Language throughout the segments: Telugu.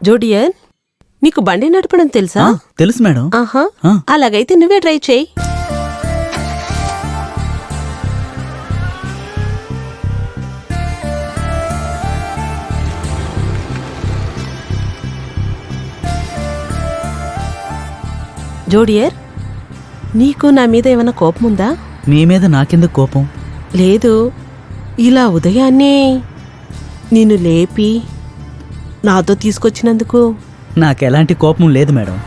జోడియర్, నీకు బండి నడపడం తెలుసా? తెలుసు మేడం. ఆహా, అలాగైతే నువ్వే ట్రై చేయి. జోడియర్, నీకు నా మీద ఏమైనా కోపం ఉందా? మీ మీద నాకెందుకు కోపం? లేదు, ఇలా ఉదయాన్నే నిన్ను లేపి నాతో తీసుకొచ్చినందుకు. నాకెలాంటి కోపం లేదు మేడం.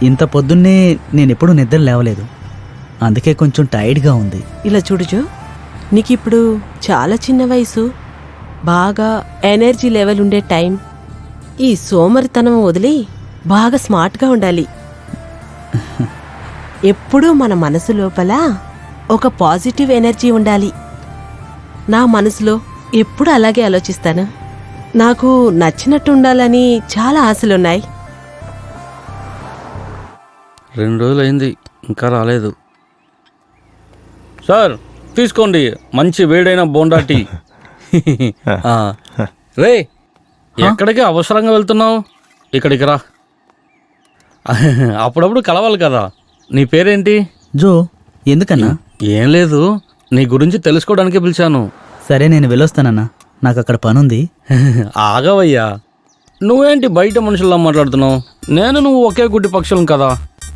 ఇంత పొద్దున్నే నేనెప్పుడూ నిద్ర లేవలేదు, అందుకే కొంచెం టైర్డ్గా ఉంది. ఇలా చూడుజో, నీకిప్పుడు చాలా చిన్న వయసు, బాగా ఎనర్జీ లెవెల్ ఉండే టైం. ఈ సోమరితనం వదిలి బాగా స్మార్ట్గా ఉండాలి. ఎప్పుడూ మన మనసు లోపల ఒక పాజిటివ్ ఎనర్జీ ఉండాలి. నా మనసులో ఎప్పుడు అలాగే ఆలోచిస్తాను. నాకు నచ్చినట్టు ఉండాలని చాలా ఆశలున్నాయి. 2 రోజులైంది, ఇంకా రాలేదు. సార్ తీసుకోండి, మంచి వేడైన బోండా టీ. రే, ఎక్కడికి అవసరంగా వెళ్తున్నావు? ఇక్కడికి రా. అప్పుడప్పుడు కలవాలి కదా. నీ పేరేంటి? జో. ఎందుకన్నా? ఏం లేదు, నీ గురించి తెలుసుకోవడానికే పిలిచాను. సరే, నేను వెళ్ళొస్తానన్నా, నాకు అక్కడ పనుంది. ఆగవయ్యా, నువ్వేంటి బయట మనుషుల్లా మాట్లాడుతున్నావు? నువ్వు ఒకే గుడ్డి పక్షులం కదా,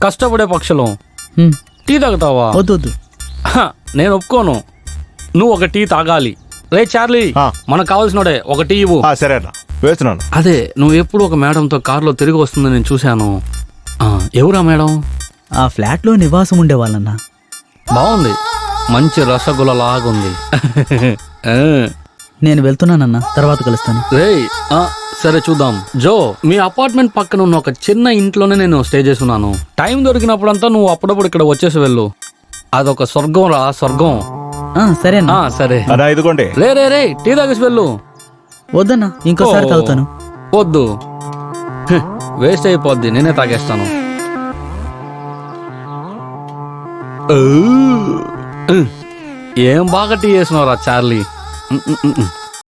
కష్టపడే పక్షులం. టీ తాగుతావా? వద్దు. నేను ఒప్పుకోను, నువ్వు ఒక టీ తాగాలి. రే చార్లీ, మనకు కావాల్సినోడే ఒక టీ ఇవ్వు. సరేనా, వేస్తున్నాను. అదే, నువ్వు ఎప్పుడు ఒక మేడంతో కారులో తిరిగి వస్తుందని నేను చూశాను. ఎవరా మేడం? ఆ ఫ్లాట్లో నివాసం ఉండేవాళ్ళన్నా. బాగుంది, మంచి రసగుల్ల లాగుంది. నేను వెళ్తున్నానన్నా, తర్వాత కలుస్తాను. రే, సరే చూద్దాం. జో, మీ అపార్ట్మెంట్ పక్కన ఉన్న ఒక చిన్న ఇంట్లోనే నేను స్టే చేస్తున్నాను. టైం దొరికినప్పుడంతా నువ్వు అప్పుడప్పుడు ఇక్కడ వచ్చేసి వెళ్ళు. అదొక స్వర్గం రా, స్వర్గం. సరే సరే. ఇదిగోండి. రే, టీ తాగేసి వెళ్ళు. వద్దన్నా, ఇంకోసారి తాగుతాను. వద్దు, వేస్ట్ అయిపోద్ది, నేనే తాగేస్తాను. ఏం బాగా టీ చేసినవరా చార్లీ.